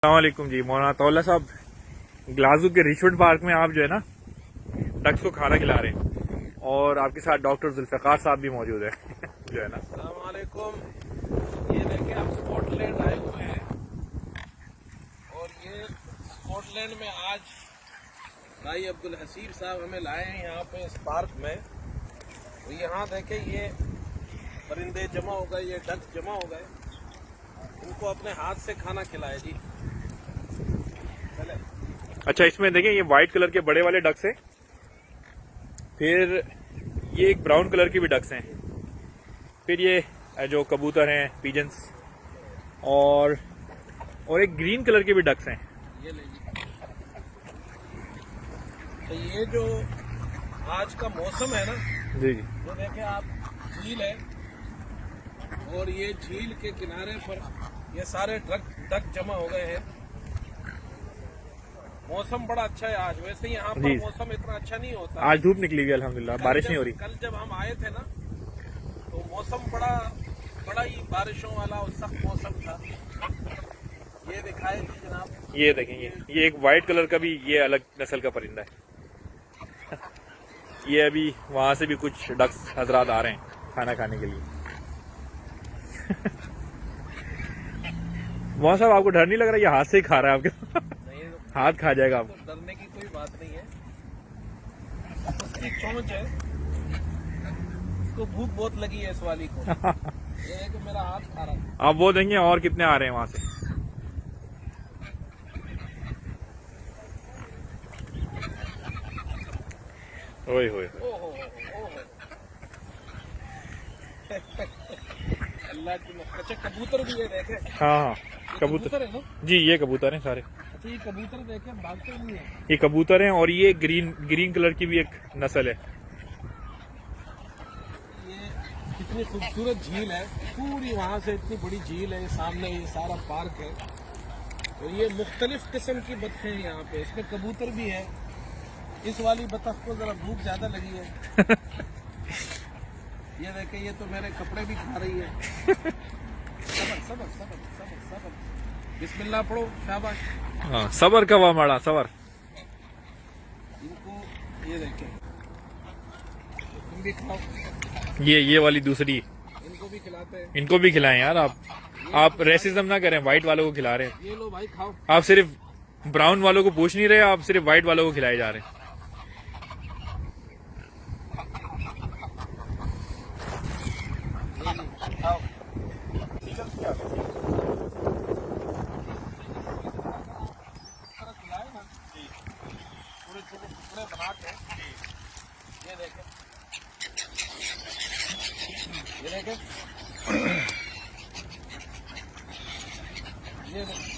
अस्सलामुअलैकुम जी। मौलाना तौला साहब, ग्लासगो के रिचमंड पार्क में आप जो है ना डक्स को खाना खिला रहे हैं और आपके साथ डॉक्टर जुल्फिकार साहब भी मौजूद है जो है ना। अस्सलामुअलैकुम। ये देखिए आप स्कॉटलैंड आए हुए हैं और ये स्कॉटलैंड में आज भाई अब्दुल हसीब साहब हमें लाए हैं यहाँ पे इस पार्क में। तो यहाँ देखे ये परिंदे जमा हो गए, ये डक जमा हो गए, इनको अपने हाथ से खाना खिलाए जी। चले। अच्छा, इसमें देखिए ये व्हाइट कलर के बड़े वाले डक्स हैं, फिर ये एक ब्राउन कलर के भी डक्स हैं, फिर ये जो कबूतर हैं पिजन्स, और एक ग्रीन कलर के भी डक्स हैं। ये लीजिए। तो ये जो आज का मौसम है ना जी जी, जो देखे आप, झील है और ये झील के किनारे पर ये सारे डक जमा हो गए हैं। मौसम बड़ा अच्छा है आज। वैसे यहाँ पर मौसम इतना अच्छा नहीं होता। आज धूप निकली हुई है अल्हम्दुलिल्लाह, बारिश नहीं हो रही। कल जब हम आए थे ना तो मौसम बड़ा ही बारिशों वाला और सख्त मौसम था। ये दिखाए थी जनाब, ये देखेंगे, ये एक व्हाइट कलर का भी ये अलग नस्ल का परिंदा है ये अभी वहां से भी कुछ डक्स हजरात आ रहे हैं खाना खाने के लिए वहां साहब, आपको डर नहीं लग रहा ये हाथ से ही खा रहा है आपके नहीं हाथ खा जाएगा आप। तो डरने की कोई बात नहीं है, उसकी चोंच है, उसको भूख बहुत लगी है इस वाली को ये है कि मेरा हाथ खा रहा है। आप वो देंगे और कितने आ रहे हैं वहां से। ओए होए, ओहो अल्लाह की अच्छा कबूतर भी है देखे। हाँ, कबूतर है ना जी, ये कबूतर हैं सारे। अच्छा, ये कबूतर देखे भागते नहीं है। ये कबूतर हैं और ये ग्रीन कलर की भी एक नस्ल है। ये कितनी खूबसूरत झील है, पूरी वहां से इतनी बड़ी झील है, ये सामने ये सारा पार्क है। और ये मुख्तलिफ किस्म की बतखें हैं यहाँ पे, इसमें कबूतर भी है। इस वाली बतख को जरा भूख ज्यादा लगी है ये देखे, ये तो मेरे कपड़े भी खा रही है सबर सबर सबर सबर सबर, बिस्मिल्लाह पढ़ो, शाबाश। हाँ, सबर का वाह माड़ा सबर। इनको ये देखे, तुम भी खाओ। ये वाली दूसरी, इनको भी खिलाते हैं। इनको भी खिलाएं यार आप रेसिज्म ना करें, व्हाइट वालों को खिला रहे हैं। ये लो भाई खाओ। आप सिर्फ ब्राउन वालों को पूछ नहीं रहे, आप सिर्फ व्हाइट वालों को खिलाए जा रहे हैं। खाओ। टुकड़े बना के ये देखें, ये देखें, ये देखें।